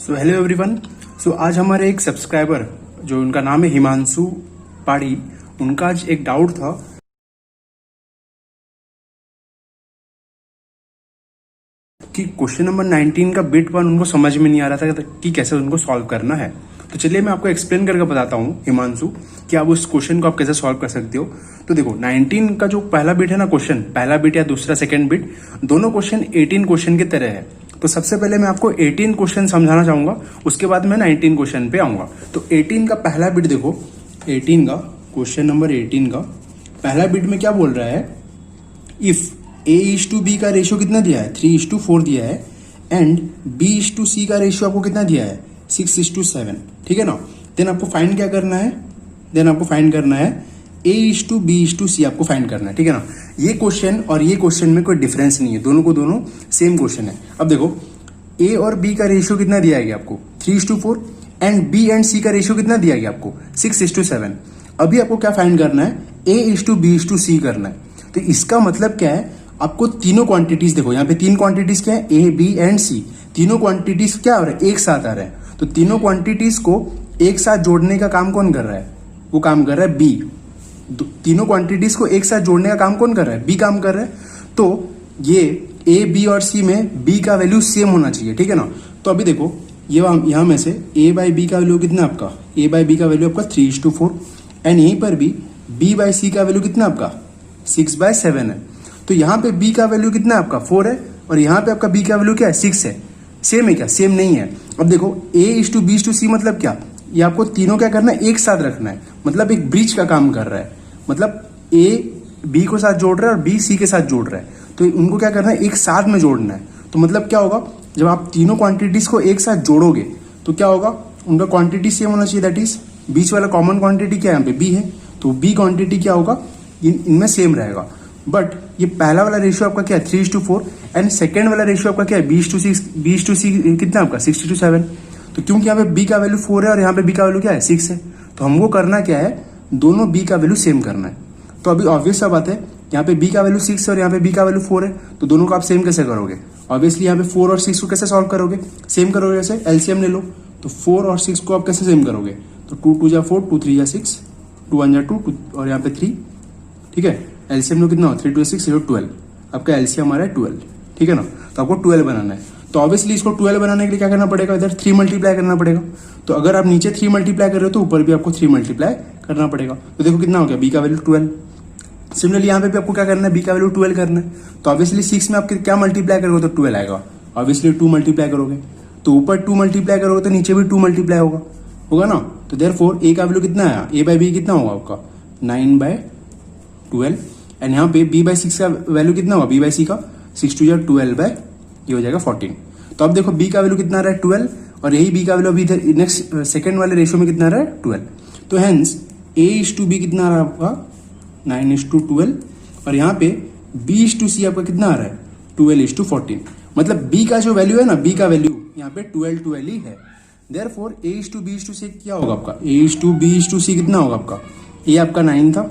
So hello everyone. सो आज हमारे एक सब्सक्राइबर जो उनका नाम है हिमांशु पाड़ी, उनका आज एक डाउट था कि क्वेश्चन नंबर 19 का बिट 1 उनको समझ में नहीं आ रहा था कि कैसे उनको सॉल्व करना है। तो चलिए मैं आपको एक्सप्लेन करके बताता हूँ हिमांशु कि आप उस क्वेश्चन को आप कैसे सॉल्व कर सकते हो। तो देखो 19 का जो पहला बिट है ना, क्वेश्चन पहला बिट या दूसरा सेकंड बिट, दोनों क्वेश्चन 18 क्वेश्चन की तरह है। तो सबसे पहले मैं आपको 18 क्वेश्चन समझाना चाहूंगा, उसके बाद मैं 19 क्वेश्चन पे आऊंगा। तो 18 का पहला बिट देखो, 18 का क्वेश्चन नंबर 18 का पहला बिट में क्या बोल रहा है, इफ A:B का रेशियो कितना दिया है, 3:4 दिया है, एंड B:C का रेशियो आपको कितना दिया है, 6:7। ठीक है ना। देन आपको फाइंड क्या करना है, A:B:C आपको फाइंड करना है। ठीक है ना। ये क्वेश्चन और ये क्वेश्चन में कोई डिफरेंस नहीं है, दोनों को दोनों सेम क्वेश्चन है। अब देखो A और B का रेशियो कितना दिया गया आपको, 3:4, एंड B एंड C का रेशियो कितना दिया गया आपको, 6:7। अभी आपको क्या फाइंड करना है, A:B:C करना है। तो इसका मतलब क्या है, आपको तीनों क्वांटिटीज देखो, यहाँ पे तीन क्वांटिटीज क्या है, A, B एंड C। तीनों क्वांटिटीज क्या हो रहा है, एक साथ आ रहे हैं। तो तीनों क्वांटिटीज को एक साथ जोड़ने का काम कौन कर रहा है, वो काम कर रहा है B। तीनों क्वांटिटीज को एक साथ जोड़ने का काम कौन कर रहा है, B काम कर रहा है। तो ये A, B और C में B का वैल्यू सेम होना चाहिए। ठीक है ना। तो अभी देखो ये यहाँ में से A/B का वैल्यू कितना आपका, A/B का वैल्यू आपका 3:4, एंड यहीं पर भी B/C का वैल्यू कितना आपका 6/7 है। तो यहाँ पे B का वैल्यू कितना है आपका 4 है, और यहाँ पे आपका B का वैल्यू क्या है, 6 है। सेम है क्या, सेम नहीं है। अब देखो A:B:C मतलब क्या, ये आपको तीनों क्या करना है, एक साथ रखना है। मतलब एक ब्रिज का काम कर रहा है, मतलब A B को साथ जोड़ रहा है और B C के साथ जोड़ रहा है। तो उनको क्या करना है, एक साथ में जोड़ना है। तो मतलब क्या होगा, जब आप तीनों क्वांटिटीज को एक साथ जोड़ोगे तो क्या होगा, उनका क्वांटिटी सेम होना चाहिए। दैट इज बीच वाला कॉमन क्वांटिटी क्या है, यहाँ पे B है, तो B क्वांटिटी क्या होगा, इनमें सेम रहेगा। बट ये पहला वाला रेशियो आपका क्या है, 3:4, एंड सेकेंड वाला रेशियो आपका क्या है, B:C कितना आपका 6:7। तो क्योंकि यहाँ पे B का वैल्यू 4 है और यहाँ पे B का वैल्यू क्या है, 6 है, तो हमको करना क्या है, दोनों B का वैल्यू सेम करना है। तो अभी ऑब्वियस सा बात है, यहाँ पे B का वैल्यू 6 है और यहाँ पे B का वैल्यू 4 है, तो दोनों को आप सेम कैसे करोगे। ऑब्वियसली यहाँ पे 4 और 6 को कैसे सॉल्व करोगे, सेम करोगे, जैसे एलसीएम ले लो। तो 4 और 6 को आप कैसे सेम करोगे, तो 2 × 2 = 4, 2 × 3 = 6, 2 × 1 = 2 और यहाँ पे 3। ठीक है। एलसीएम लो कितना हो, 3 × 2 = 6, 12। आपका एलसीएम आ रहा है 12। ठीक है ना। तो आपको 12 बनाना है। तो ऑब्वियसली इसको 12 बनाने के लिए क्या करना पड़ेगा, इधर 3 मल्टीप्लाई करना पड़ेगा। तो अगर आप नीचे 3 मल्टीप्लाई कर रहे हो तो ऊपर भी आपको 3 मल्टीप्लाई करना पड़ेगा। तो देखो कितना हो गया, B का वैल्यू 12। सिमिलरली यहाँ पे भी आपको क्या करना है, B का वैल्यू 12 करना है। तो ऑब्वियसली 6 में आप क्या मल्टीप्लाई करोगे तो 12 आएगा। ऑब्वियसली 2 मल्टीप्लाई करोगे तो ऊपर 2 मल्टीप्लाई करोगे तो नीचे भी 2 मल्टीप्लाई होगा ना। तो देयरफॉर A का वैल्यू कितना आया, A/B कितना होगा आपका 9/12, एंड यहाँ पे B/6 का वैल्यू कितना होगा, B/C का 6 × 2 = 12, ये हो जाएगा 14। तो अब देखो B का वैल्यू कितना आ रहा है 12, और यही B का वैल्यू अभी इधर नेक्स्ट सेकंड वाले रेशियो में कितना आ रहा है 12। तो हेंस A:B कितना आ रहा है आपका 9:12, और यहाँ पे B:C आपका कितना आ रहा है 12:14। मतलब B का जो वैल्यू है ना, B का वैल्यू यहाँ पे 12 ही है। देयरफॉर A:B:C क्या होगा आपका, A:B:C कितना होगा आपका, A आपका 9 था,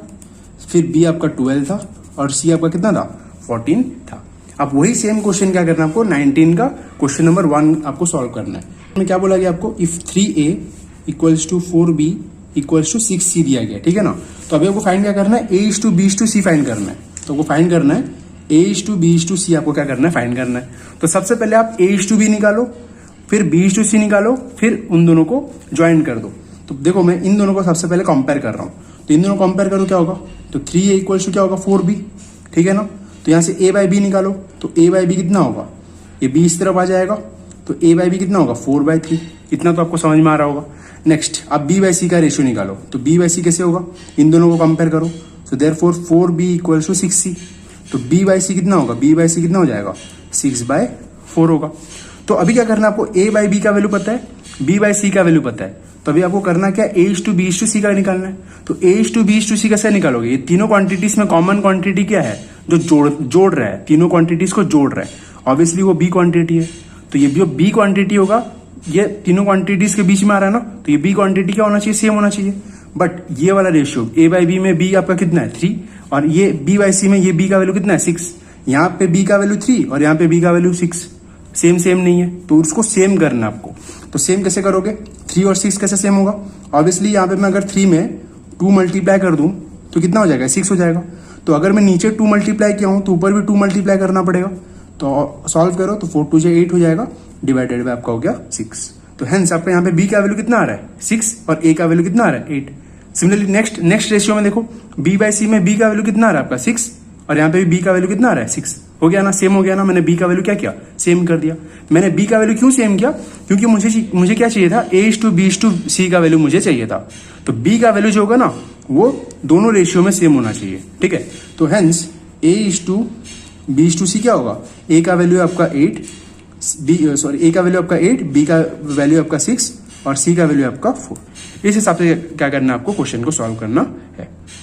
फिर B आपका 12 था, और C आपका कितना था 14 था। अब वही सेम क्वेश्चन क्या करना है आपको, 19 का क्वेश्चन नंबर 1 आपको सॉल्व करना है। में क्या बोला गया आपको, इफ 3A = 4B = 6C दिया गया। ठीक है ना। तो अभी आपको फाइंड क्या करना है, A:B:C फाइंड करना है। तो आपको फाइंड करना है A:B:C, आपको क्या करना है, फाइंड करना है। तो सबसे पहले आप A:B निकालो, फिर B:C निकालो, फिर उन दोनों को ज्वाइन कर दो। तो देखो मैं इन दोनों को सबसे पहले कंपेयर कर रहा हूँ। तो इन दोनों कंपेयर करो क्या होगा, तो 3A = क्या होगा 4B। ठीक है ना। तो यहाँ से A/B निकालो, तो A/B कितना होगा, ये B इस तरफ आ जाएगा, तो A/B कितना होगा 4/3। इतना तो आपको समझ में आ रहा होगा। नेक्स्ट आप B/C का रेशियो निकालो, तो B/C कैसे होगा, इन दोनों को कंपेयर करो। तो देयरफॉर 4B = 6C। तो B/C कितना होगा, B/C कितना हो जाएगा 6/4 होगा। तो अभी क्या करना है आपको, A/B का वैल्यू पता है, B/C का वैल्यू पता है। तो अभी आपको करना क्या है, A:B:C का निकालना है। तो A:B:C कैसे निकालोगे, ये तीनों क्वांटिटीज में कॉमन क्वांटिटी क्या है, जो जोड़ रहा है, तीनों क्वांटिटीज को जोड़ रहा है। ऑब्वियसली वो B क्वांटिटी है। तो ये जो B क्वांटिटी होगा, ये तीनों क्वांटिटीज के बीच में आ रहा है ना, तो ये B क्वांटिटी क्या होना चाहिए, सेम होना चाहिए। बट ये वाला रेशियो A/B में B आपका कितना है 3, और ये B/C में ये B का वैल्यू कितना है 6। यहाँ पे B का वैल्यू 3 और यहाँ पे B का वैल्यू 6, सेम नहीं है। तो उसको सेम करना है आपको। तो सेम कैसे करोगे, 3 और 6 कैसे सेम होगा, ऑब्वियसली यहाँ पे मैं अगर 3 में 2 मल्टीप्लाई कर दूं तो कितना हो जाएगा, 6 हो जाएगा। तो अगर मैं नीचे 2 मल्टीप्लाई किया हूं तो ऊपर भी 2 मल्टीप्लाई करना पड़ेगा। तो सॉल्व करो तो 4 2 8 हो जाएगा, डिवाइडेड बाय आपका हो गया 6। तो हेंस आपका यहाँ पे b का वैल्यू कितना आ रहा है 6 और a का वैल्यू कितना आ रहा है 8। सिमिलरली नेक्स्ट रेशियो में देखो b बाय c में b का वैल्यू कितना आ रहा है आपका 6 और यहाँ पे भी b का वैल्यू कितना आ रहा है 6। हो गया ना, सेम हो गया ना। मैंने b का वैल्यू क्या किया, सेम कर दिया। मैंने b का वैल्यू क्यों सेम किया, क्योंकि मुझे क्या चाहिए था, a/b/c का वैल्यू मुझे चाहिए था। तो b का वैल्यू जो होगा ना वो दोनों रेशियो में सेम होना चाहिए, ठीक है। तो हेंस a/b/c क्या होगा, a का वैल्यू आपका 8, a का वैल्यू आपका 8, b का वैल्यू आपका 6 और c का वैल्यू आपका 4। इस हिसाब से क्या करना है आपको, क्वेश्चन को सॉल्व करना है।